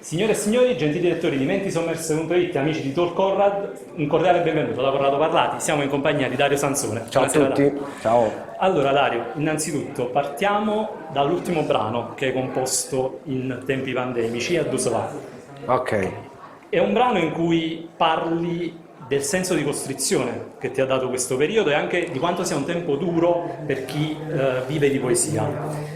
Signore e signori, gentili lettori di Mentisommerse.it, amici di Talk Conrad, un cordiale benvenuto da Corrado Parlati. Siamo in compagnia di Dario Sansone. Ciao a tutti, Dario. ciao. Allora Dario, innanzitutto partiamo dall'ultimo brano che hai composto in tempi pandemici, Adusova. Ok. È un brano in cui parli del senso di costrizione che ti ha dato questo periodo e anche di quanto sia un tempo duro per chi vive di poesia.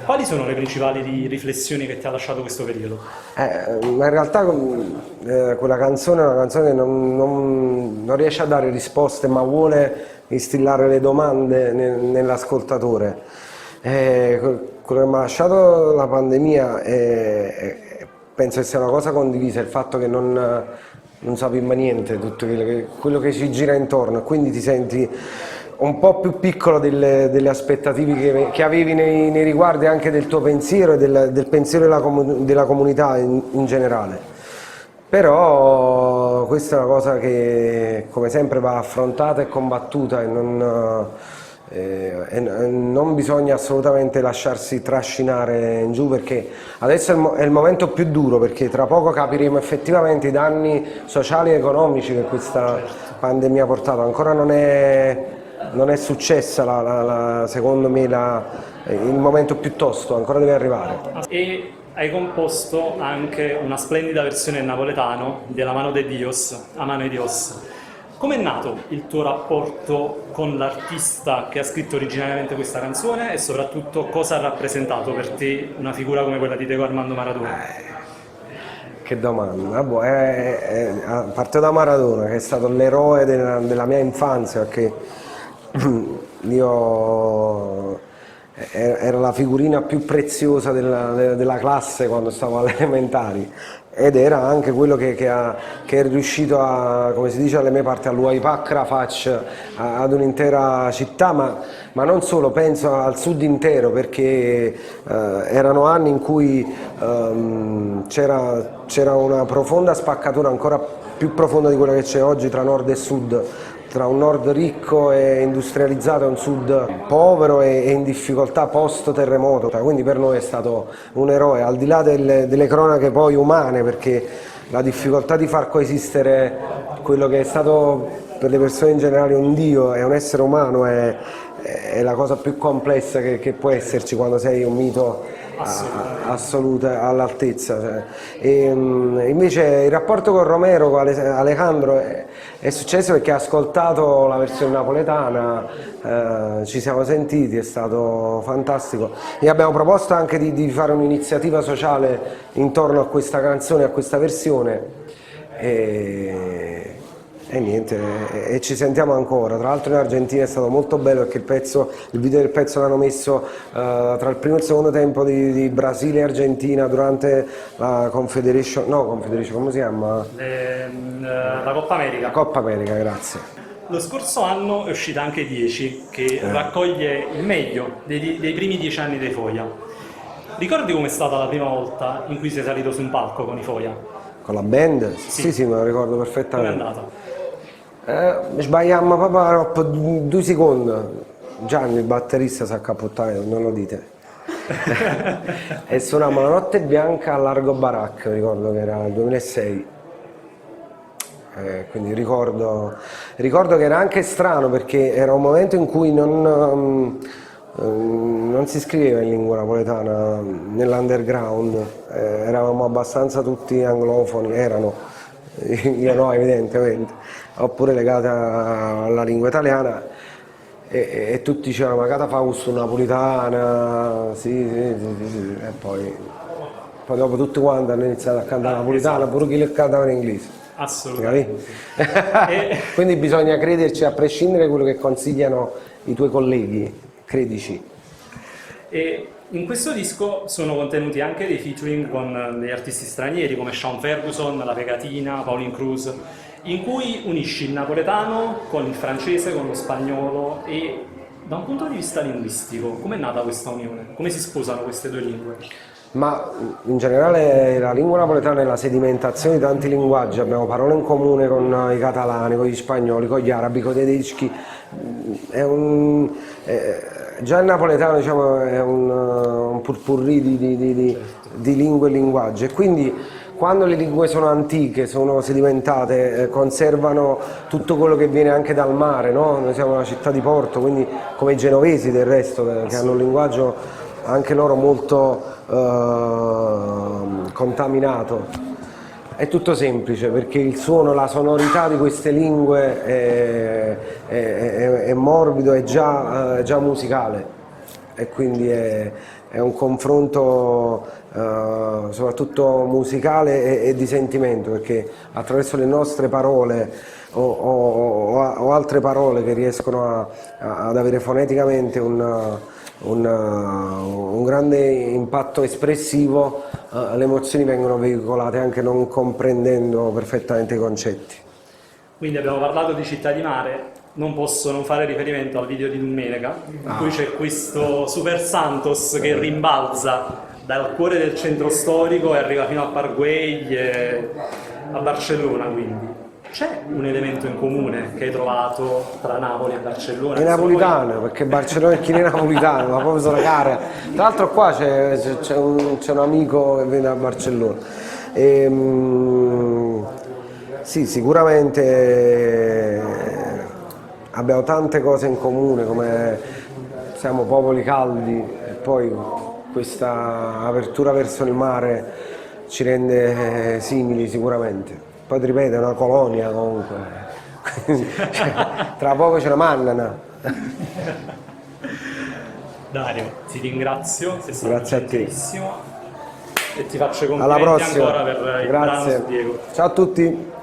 Quali sono le principali riflessioni che ti ha lasciato questo periodo? Ma in realtà quella canzone è una canzone che non riesce a dare risposte, ma vuole instillare le domande nell'ascoltatore. Quello che mi ha lasciato la pandemia penso che sia una cosa condivisa, il fatto che non sapi mai niente, tutto quello che ci gira intorno, e quindi ti senti un po' più piccolo delle aspettative che avevi nei riguardi anche del tuo pensiero e del pensiero della comunità in generale. Però questa è una cosa che come sempre va affrontata e combattuta e non bisogna assolutamente lasciarsi trascinare in giù, perché adesso è il momento più duro, perché tra poco capiremo effettivamente i danni sociali e economici che questa pandemia ha portato. Ancora non è successa secondo me il momento più tosto, ancora deve arrivare. E hai composto anche una splendida versione in napoletano della Mano de Dios, A Mano de Dios. Com'è nato il tuo rapporto con l'artista che ha scritto originariamente questa canzone e soprattutto cosa ha rappresentato per te una figura come quella di Diego Armando Maradona? Che domanda, parte da Maradona, che è stato l'eroe della mia infanzia, perché io ero la figurina più preziosa della classe quando stavo alle elementari, ed era anche quello che è riuscito a, come si dice alle mie parti, a luaipare la faccia ad un'intera città, ma non solo, penso al sud intero, perché erano anni in cui c'era una profonda spaccatura, ancora più profonda di quella che c'è oggi, tra nord e sud, tra un nord ricco e industrializzato e un sud povero e in difficoltà post terremoto. Quindi per noi è stato un eroe, al di là delle cronache poi umane, perché la difficoltà di far coesistere quello che è stato per le persone in generale un dio e un essere umano è la cosa più complessa che può esserci quando sei un mito assoluta, all'altezza. Invece il rapporto con Romero, con Alejandro, è successo perché ha ascoltato la versione napoletana, ci siamo sentiti, è stato fantastico, e abbiamo proposto anche di fare un'iniziativa sociale intorno a questa canzone, a questa versione, e niente, e ci sentiamo ancora. Tra l'altro in Argentina è stato molto bello, perché il video del pezzo l'hanno messo tra il primo e il secondo tempo di Brasile e Argentina durante la Confederation, come si chiama? La Coppa America. La Coppa America, grazie. Lo scorso anno è uscita anche 10, che raccoglie il meglio dei primi 10 anni dei Foia. Ricordi com'è stata la prima volta in cui sei salito su un palco con i Foia? Con la band? Sì, me lo ricordo perfettamente. Com'è andata? Sbagliammo proprio 2 secondi. Gianni, il batterista, si accappottava, non lo dite. E suonammo La Notte Bianca a Largo Baracca, ricordo che era il 2006. Quindi ricordo che era anche strano, perché era un momento in cui non si scriveva in lingua napoletana nell'underground, eravamo abbastanza tutti anglofoni, io no evidentemente, oppure legati alla lingua italiana, e tutti dicevano ma cata Fausto napolitana, sì, e poi dopo tutti quanti hanno iniziato a cantare napolitana, pure chi le cantava in inglese. Assolutamente. Quindi bisogna crederci a prescindere da quello che consigliano i tuoi colleghi, credici. E in questo disco sono contenuti anche dei featuring con degli artisti stranieri come Sean Ferguson, La Pegatina, Pauline Cruz, in cui unisci il napoletano con il francese, con lo spagnolo, e da un punto di vista linguistico, com'è nata questa unione? Come si sposano queste due lingue? Ma in generale la lingua napoletana è la sedimentazione di tanti linguaggi, abbiamo parole in comune con i catalani, con gli spagnoli, con gli arabi, con i tedeschi. Già il napoletano, diciamo, è un purpurri di lingue e linguaggi, e quindi quando le lingue sono antiche, sono sedimentate, conservano tutto quello che viene anche dal mare, no? Noi siamo una città di porto, quindi come i genovesi del resto, che hanno un linguaggio anche loro molto contaminato. È tutto semplice perché il suono, la sonorità di queste lingue è morbido, è già musicale, e quindi è un confronto soprattutto musicale e di sentimento, perché attraverso le nostre parole o altre parole che riescono ad avere foneticamente un grande impatto espressivo, le emozioni vengono veicolate anche non comprendendo perfettamente i concetti. Quindi abbiamo parlato di Città di Mare, non posso non fare riferimento al video di Domenica, in cui c'è questo Super Santos che rimbalza dal cuore del centro storico e arriva fino a Parkway e a Barcellona, quindi. C'è un elemento in comune che hai trovato tra Napoli e Barcellona? È napolitano, perché Barcellona è chi è napolitano, ma proprio sulla cara. Tra l'altro qua c'è un amico che viene da Barcellona. Sì, sicuramente abbiamo tante cose in comune, come siamo popoli caldi, e poi questa apertura verso il mare ci rende simili sicuramente. Poi ti ripeto, è una colonia comunque, tra poco ce la mandano. Dario, ti ringrazio, sei stato Grazie a te. gentilissimo e ti faccio i Alla complimenti prossima. ancora per il brano su Grazie. Diego. Ciao a tutti.